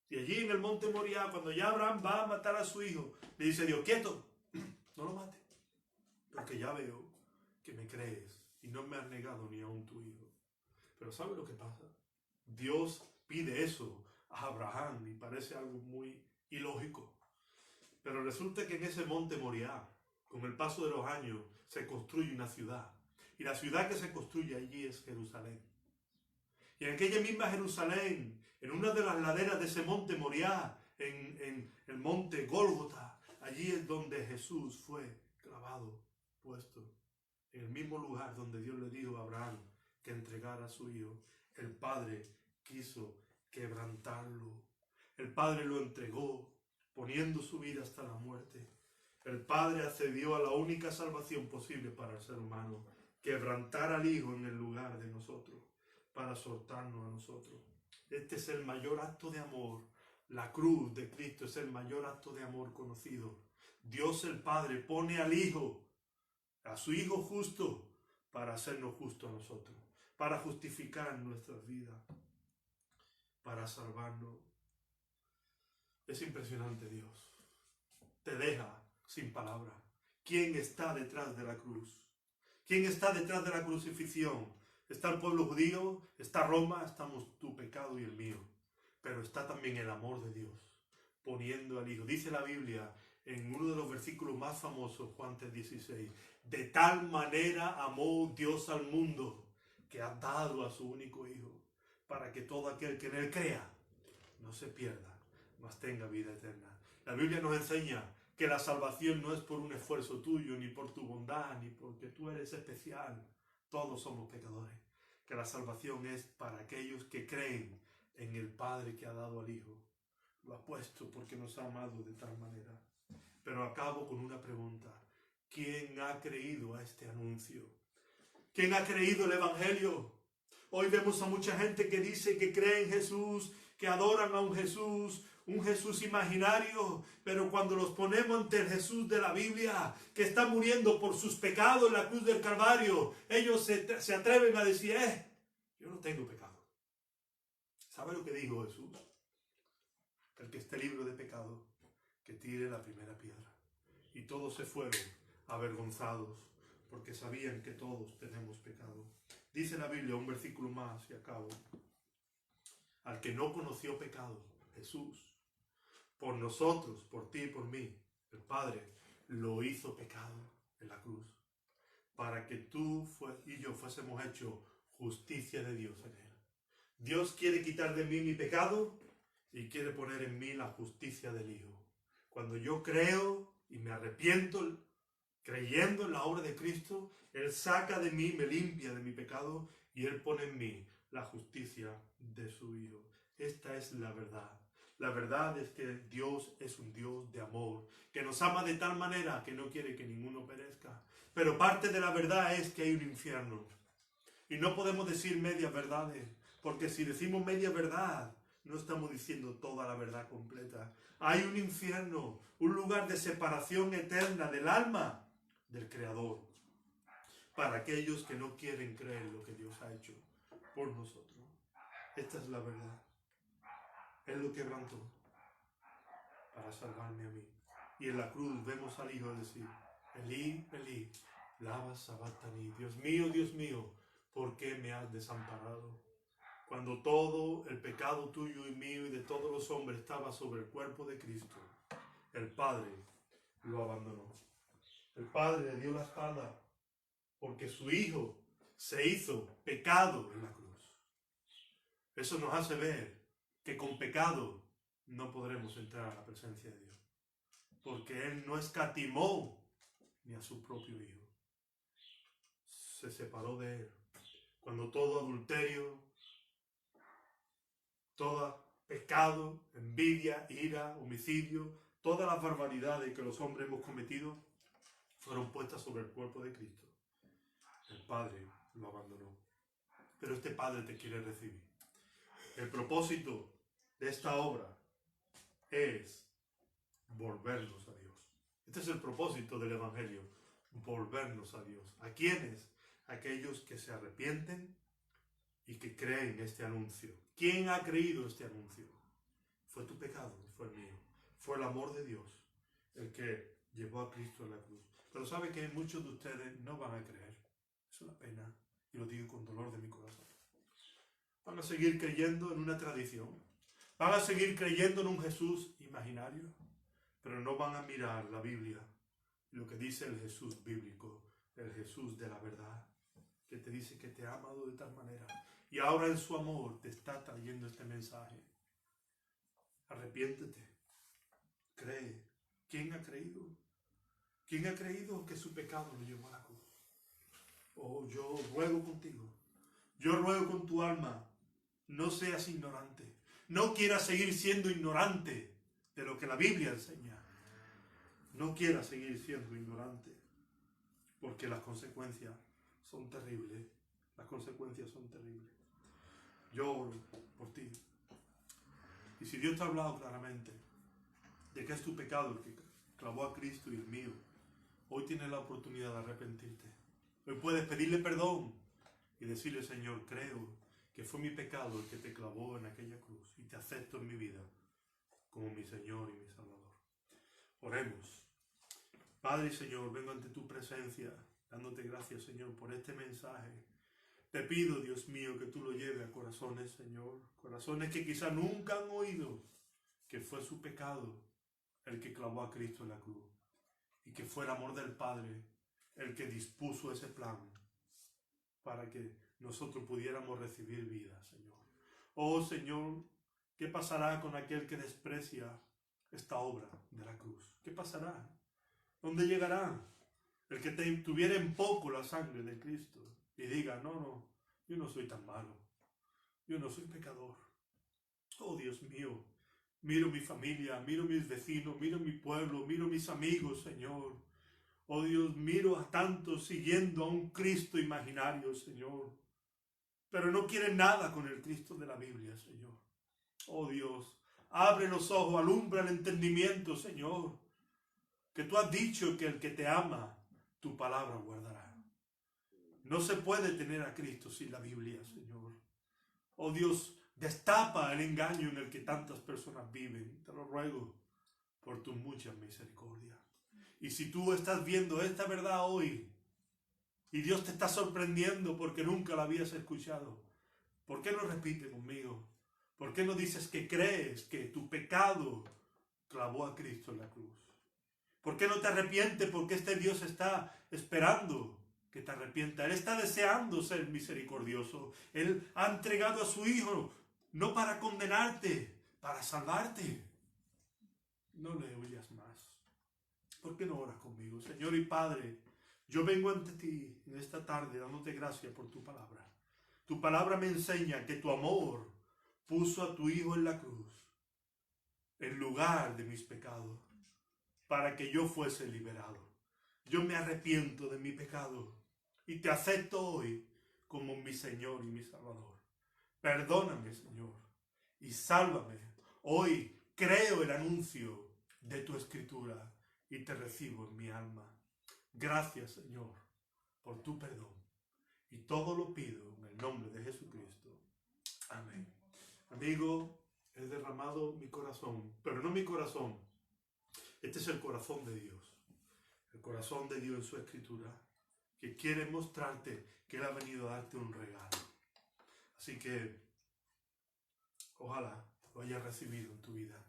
Y allí en el monte Moriah, cuando ya Abraham va a matar a su hijo, le dice Dios: quieto, no lo mates, porque ya veo que me crees y no me has negado ni aún tu hijo. Pero ¿sabe lo que pasa? Dios pide eso a Abraham y parece algo muy ilógico. Pero resulta que en ese monte Moriah, con el paso de los años, se construye una ciudad. Y la ciudad que se construye allí es Jerusalén. Y en aquella misma Jerusalén, en una de las laderas de ese monte Moriah, en el monte Gólgota, allí es donde Jesús fue clavado, puesto. En el mismo lugar donde Dios le dijo a Abraham que entregara a su hijo. El Padre quiso quebrantarlo. El Padre lo entregó, poniendo su vida hasta la muerte. El Padre accedió a la única salvación posible para el ser humano: quebrantar al Hijo en el lugar de nosotros, para soltarnos a nosotros. Este es el mayor acto de amor. La cruz de Cristo es el mayor acto de amor conocido. Dios el Padre pone al Hijo, a su Hijo justo, para hacernos justos a nosotros, para justificar nuestras vidas, para salvarnos. Es impresionante Dios. Te deja sin palabras. ¿Quién está detrás de la cruz? ¿Quién está detrás de la crucifixión? Está el pueblo judío, está Roma, estamos tu pecado y el mío. Pero está también el amor de Dios, poniendo al Hijo. Dice la Biblia en uno de los versículos más famosos, Juan 3:16, de tal manera amó Dios al mundo, que ha dado a su único Hijo, para que todo aquel que en él crea no se pierda, mas tenga vida eterna. La Biblia nos enseña que la salvación no es por un esfuerzo tuyo, ni por tu bondad, ni porque tú eres especial. Todos somos pecadores. Que la salvación es para aquellos que creen en el Padre que ha dado al Hijo. Lo ha puesto porque nos ha amado de tal manera. Pero acabo con una pregunta. ¿Quién ha creído a este anuncio? ¿Quién ha creído el Evangelio? Hoy vemos a mucha gente que dice que cree en Jesús, que adoran a un Jesús imaginario, pero cuando los ponemos ante el Jesús de la Biblia, que está muriendo por sus pecados en la cruz del Calvario, ellos se atreven a decir: yo no tengo pecado. ¿Sabe lo que dijo Jesús? El que esté libre de pecado, que tire la primera piedra. Y todos se fueron avergonzados, porque sabían que todos tenemos pecado. Dice la Biblia, un versículo más y acabo: al que no conoció pecado, Jesús, por nosotros, por ti y por mí, el Padre lo hizo pecado en la cruz, para que tú y yo fuésemos hechos justicia de Dios en él. Dios quiere quitar de mí mi pecado y quiere poner en mí la justicia del Hijo. Cuando yo creo y me arrepiento, creyendo en la obra de Cristo, Él saca de mí, me limpia de mi pecado y Él pone en mí la justicia de su Hijo. Esta es la verdad. La verdad es que Dios es un Dios de amor, que nos ama de tal manera que no quiere que ninguno perezca. Pero parte de la verdad es que hay un infierno. Y no podemos decir medias verdades, porque si decimos media verdad, no estamos diciendo toda la verdad completa. Hay un infierno, un lugar de separación eterna del alma del Creador, para aquellos que no quieren creer lo que Dios ha hecho por nosotros. Esta es la verdad. Él lo quebrantó para salvarme a mí. Y en la cruz vemos al Hijo decir, Elí, Elí, lama sabachthani, Dios mío, ¿por qué me has desamparado? Cuando todo el pecado tuyo y mío y de todos los hombres estaba sobre el cuerpo de Cristo, el Padre lo abandonó. El Padre le dio la espalda porque su Hijo se hizo pecado en la cruz. Eso nos hace ver que con pecado no podremos entrar a la presencia de Dios, porque Él no escatimó ni a su propio Hijo. Se separó de Él. Cuando todo adulterio, todo pecado, envidia, ira, homicidio, todas las barbaridades que los hombres hemos cometido fueron puestas sobre el cuerpo de Cristo, el Padre lo abandonó. Pero este Padre te quiere recibir. El propósito de esta obra es volvernos a Dios. Este es el propósito del Evangelio, volvernos a Dios. ¿A quiénes? Aquellos que se arrepienten y que creen este anuncio. ¿Quién ha creído este anuncio? Fue tu pecado, fue el mío. Fue el amor de Dios el que llevó a Cristo en la cruz. Pero sabe que muchos de ustedes no van a creer. Es una pena, y lo digo con dolor de mi corazón. Van a seguir creyendo en una tradición. Van a seguir creyendo en un Jesús imaginario. Pero no van a mirar la Biblia, lo que dice el Jesús bíblico, el Jesús de la verdad, que te dice que te ha amado de tal manera. Y ahora en su amor te está trayendo este mensaje. Arrepiéntete. Cree. ¿Quién ha creído? ¿Quién ha creído que su pecado lo llevó a la cruz? Oh, yo ruego contigo. Yo ruego con tu alma. No seas ignorante. No quieras seguir siendo ignorante de lo que la Biblia enseña. No quieras seguir siendo ignorante. Porque las consecuencias son terribles. Las consecuencias son terribles. Yo oro por ti. Y si Dios te ha hablado claramente de que es tu pecado el que clavó a Cristo y el mío, hoy tienes la oportunidad de arrepentirte. Hoy puedes pedirle perdón y decirle, Señor, creo que fue mi pecado el que te clavó en aquella cruz y te acepto en mi vida como mi Señor y mi Salvador. Oremos. Padre y Señor, vengo ante tu presencia, dándote gracias, Señor, por este mensaje. Te pido, Dios mío, que tú lo lleves a corazones, Señor, corazones que quizá nunca han oído que fue su pecado el que clavó a Cristo en la cruz y que fue el amor del Padre el que dispuso ese plan para que nosotros pudiéramos recibir vida, Señor. Oh, Señor, ¿qué pasará con aquel que desprecia esta obra de la cruz? ¿Qué pasará? ¿Dónde llegará? El que tuviera en poco la sangre de Cristo y diga, no, yo no soy tan malo, yo no soy pecador. Oh, Dios mío, miro mi familia, miro mis vecinos, miro mi pueblo, miro mis amigos, Señor. Oh, Dios, miro a tantos siguiendo a un Cristo imaginario, Señor. Pero no quieren nada con el Cristo de la Biblia, Señor. Oh, Dios, abre los ojos, alumbra el entendimiento, Señor. Que tú has dicho que el que te ama, tu palabra guardará. No se puede tener a Cristo sin la Biblia, Señor. Oh Dios, destapa el engaño en el que tantas personas viven. Te lo ruego por tu mucha misericordia. Y si tú estás viendo esta verdad hoy, y Dios te está sorprendiendo porque nunca la habías escuchado, ¿por qué no repite conmigo? ¿Por qué no dices que crees que tu pecado clavó a Cristo en la cruz? ¿Por qué no te arrepientes? Porque este Dios está esperando que te arrepientas. Él está deseando ser misericordioso. Él ha entregado a su Hijo no para condenarte, para salvarte. No le huyas más. ¿Por qué no oras conmigo? Señor y Padre, yo vengo ante ti en esta tarde dándote gracias por tu palabra. Tu palabra me enseña que tu amor puso a tu Hijo en la cruz en lugar de mis pecados, para que yo fuese liberado. Yo me arrepiento de mi pecado y te acepto hoy como mi Señor y mi Salvador. Perdóname, Señor, y sálvame. Hoy creo el anuncio de tu Escritura y te recibo en mi alma. Gracias, Señor, por tu perdón. Y todo lo pido en el nombre de Jesucristo. Amén. Amigo, he derramado mi corazón, pero no mi corazón. Este es el corazón de Dios. El corazón de Dios en su Escritura, que quiere mostrarte que Él ha venido a darte un regalo. Así que, ojalá lo hayas recibido en tu vida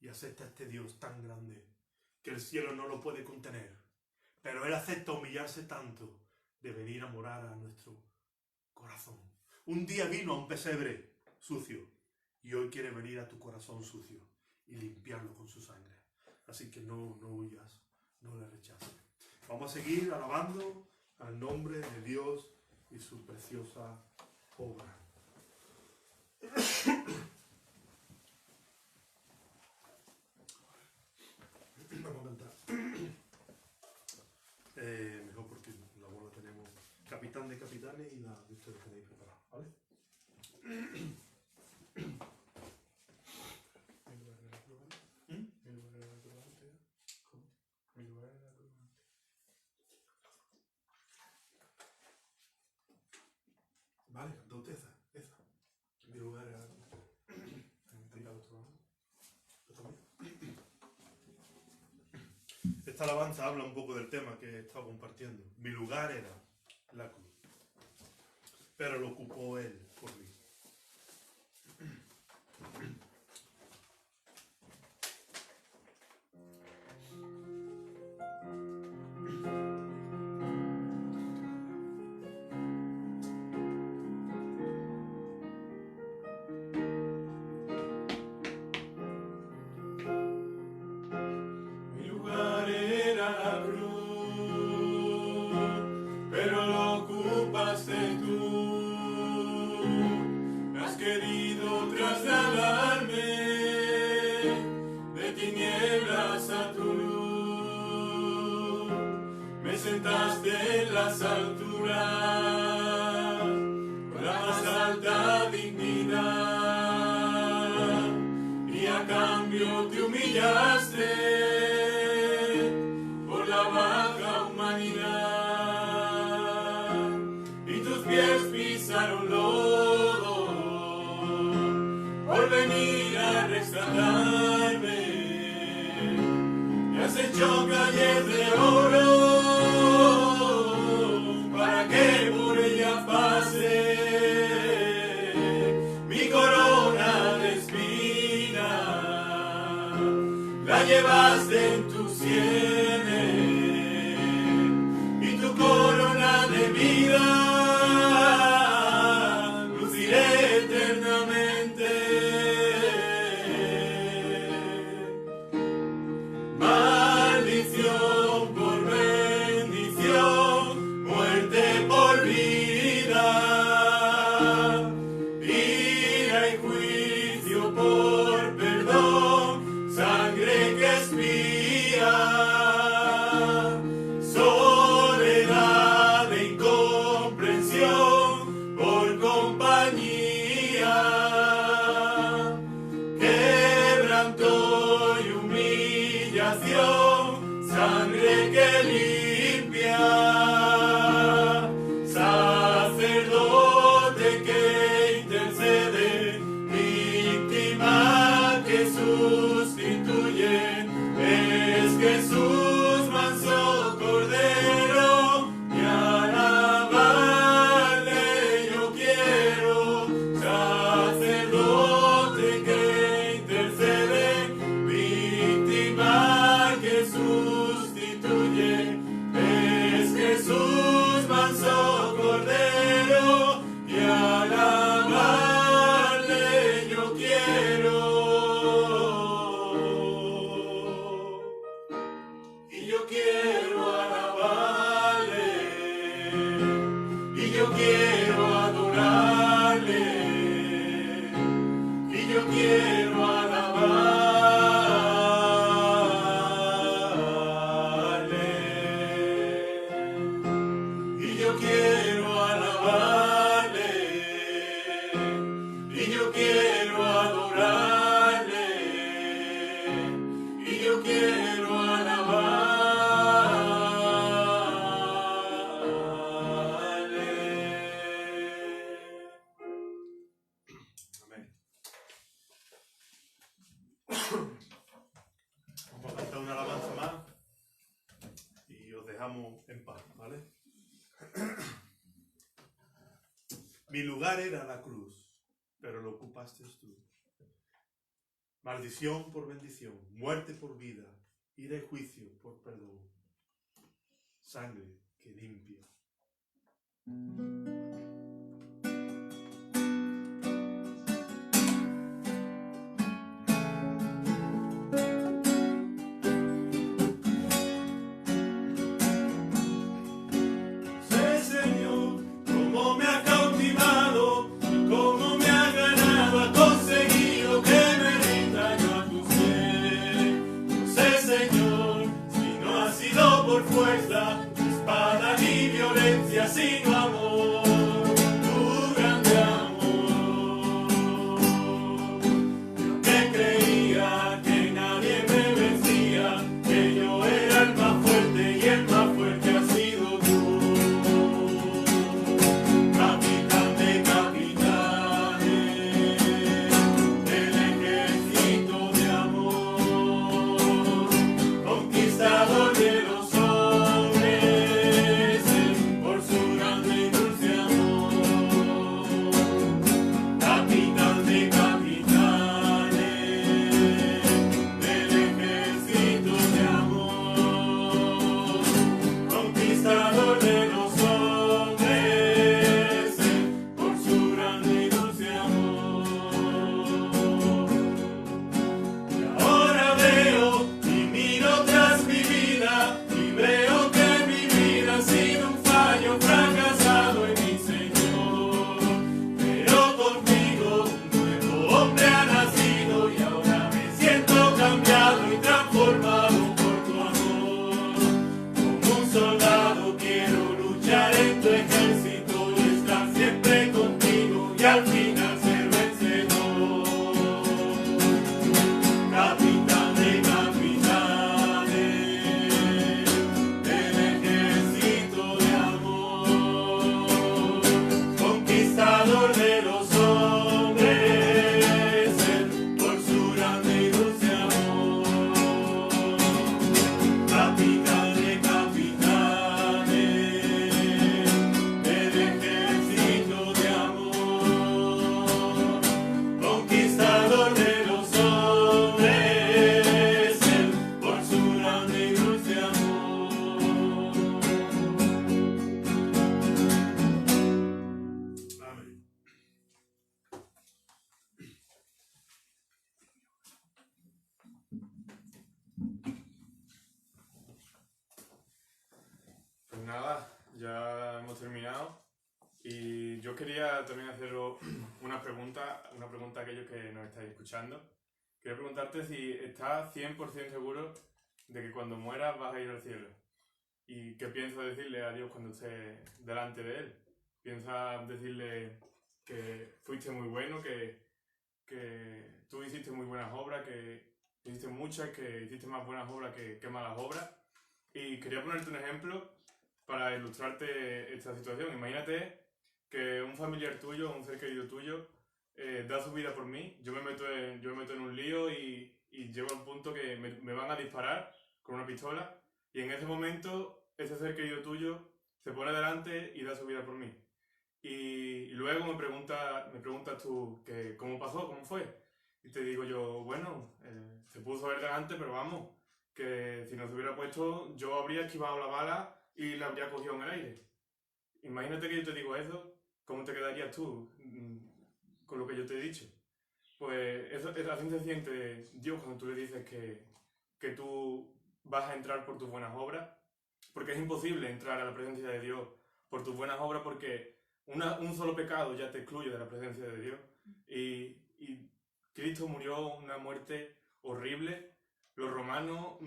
y acepta a este Dios tan grande que el cielo no lo puede contener. Pero Él acepta humillarse tanto de venir a morar a nuestro corazón. Un día vino a un pesebre sucio y hoy quiere venir a tu corazón sucio y limpiarlo con su sangre. Así que no huyas, no le rechaces. Vamos a seguir alabando al nombre de Dios y su preciosa obra. Vamos a cantar. Mejor porque la bola tenemos capitán de capitanes y la de ustedes tenéis preparada, ¿vale? Vale, canta usted esa. Mi lugar era... Esta alabanza habla un poco del tema que he estado compartiendo. Mi lugar era la cruz, pero lo ocupó Él por mí. Sentaste en las alturas con la más alta dignidad y a cambio te humillaste por la baja humanidad y tus pies pisaron lodo por venir a rescatarme y has hecho calles de oro para que por ella pase mi corona de espinas, la llevaste en tus sienes y tu corona de vida luciré eternamente. Maldición por bendición, muerte por vida, ira y juicio por perdón, sangre que expía, soledad e incomprensión por compañía, quebranto y humillación, sangre que limpia, sacerdote que intercede, víctima que sustituye, es Jesús manso cordero, y alabarle yo quiero, sacerdote que intercede, víctima que sustituye, es Jesús manso cordero, y alabarle yo quiero. Y yo quiero alabarle, y yo quiero adorarle, y yo quiero alabarle. Mi lugar era la cruz, pero lo ocupaste tú. Maldición por bendición, muerte por vida, ira y juicio por perdón. Sangre que limpia. Fuerza, espada ni violencia, sino amor, tu grande amor. Yo que creía que nadie me vencía, que yo era el más fuerte y el más fuerte has sido tú. Capitán de capitanes, del ejército de amor, conquistador de los y al final ser vencedor. Capitán de capitanes, del ejército de amor, conquistador de los hombres, por su grande y dulce amor. Capitán de capitanes, del ejército de amor, conquistador de los hombres, por su grande y dulce amor. Amén. Pues nada, ya hemos terminado y yo quería también haceros una pregunta a aquellos que nos estáis escuchando. Quería preguntarte si estás 100% seguro de que cuando mueras vas a ir al cielo. ¿Y qué piensas decirle a Dios cuando estés delante de Él? ¿Piensas decirle que fuiste muy bueno, que tú hiciste muy buenas obras, que hiciste muchas, que hiciste más buenas obras que malas obras? Y quería ponerte un ejemplo para ilustrarte esta situación. Imagínate que un familiar tuyo, un ser querido tuyo, da su vida por mí. Yo me meto en un lío y llego a un punto que me van a disparar con una pistola, y en ese momento ese ser querido tuyo se pone delante y da su vida por mí. Y luego me preguntas tú que cómo pasó, cómo fue. Y te digo yo, bueno, se puso él delante, pero vamos, que si no se hubiera puesto, yo habría esquivado la bala y la habría cogido en el aire. Imagínate que yo te digo eso, ¿cómo te quedarías tú con lo que yo te he dicho? Pues eso, así se siente Dios cuando tú le dices que tú vas a entrar por tus buenas obras, porque es imposible entrar a la presencia de Dios por tus buenas obras, porque un solo pecado ya te excluye de la presencia de Dios. Y Cristo murió una muerte horrible. Los romanos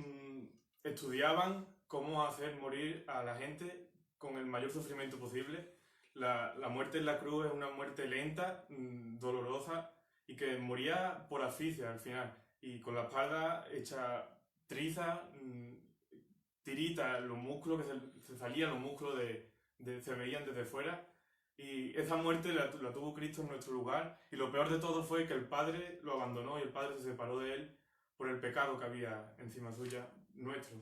estudiaban cómo hacer morir a la gente con el mayor sufrimiento posible. La muerte en la cruz es una muerte lenta, dolorosa, y que moría por asfixia al final, y con la espalda hecha triza, tirita, los músculos, que se salían los músculos se veían desde fuera. Y esa muerte la tuvo Cristo en nuestro lugar, y lo peor de todo fue que el Padre lo abandonó y el Padre se separó de él por el pecado que había encima suya, nuestro.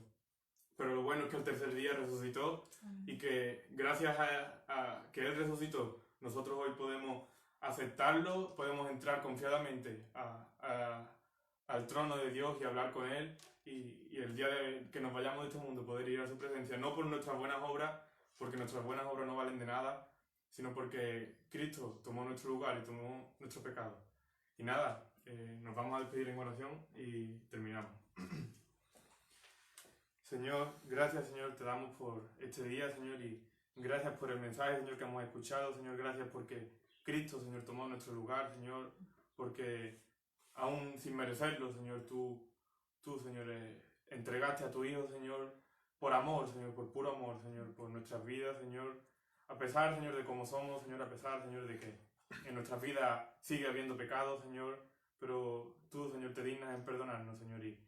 Pero lo bueno es que el tercer día resucitó, y que gracias a que Él resucitó, nosotros hoy podemos aceptarlo, podemos entrar confiadamente al trono de Dios y hablar con Él, y el día que nos vayamos de este mundo poder ir a su presencia, no por nuestras buenas obras, porque nuestras buenas obras no valen de nada, sino porque Cristo tomó nuestro lugar y tomó nuestro pecado. Y nada, nos vamos a despedir en oración y terminamos. Señor, gracias, Señor, te damos por este día, Señor, y gracias por el mensaje, Señor, que hemos escuchado. Señor, gracias porque Cristo, Señor, tomó nuestro lugar, Señor, porque aún sin merecerlo, Señor, tú Señor, entregaste a tu Hijo, Señor, por amor, Señor, por puro amor, Señor, por nuestras vidas, Señor, a pesar, Señor, de cómo somos, Señor, a pesar, Señor, de que en nuestras vidas sigue habiendo pecado, Señor, pero tú, Señor, te dignas en perdonarnos, Señor, y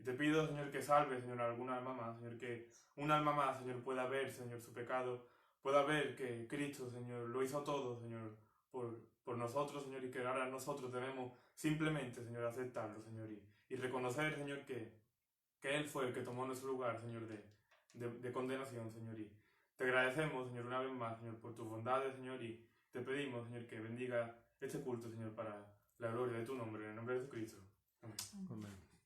te pido, Señor, que salve, Señor, a alguna alma más, Señor, que un alma más, Señor, pueda ver, Señor, su pecado, pueda ver que Cristo, Señor, lo hizo todo, Señor, por nosotros, Señor, y que ahora nosotros debemos simplemente, Señor, aceptarlo, Señor, y reconocer, Señor, que Él fue el que tomó nuestro lugar, Señor, de condenación, Señor, y te agradecemos, Señor, una vez más, Señor, por tus bondades, Señor, y te pedimos, Señor, que bendiga este culto, Señor, para la gloria de tu nombre, en el nombre de Jesucristo. Amén. Amén.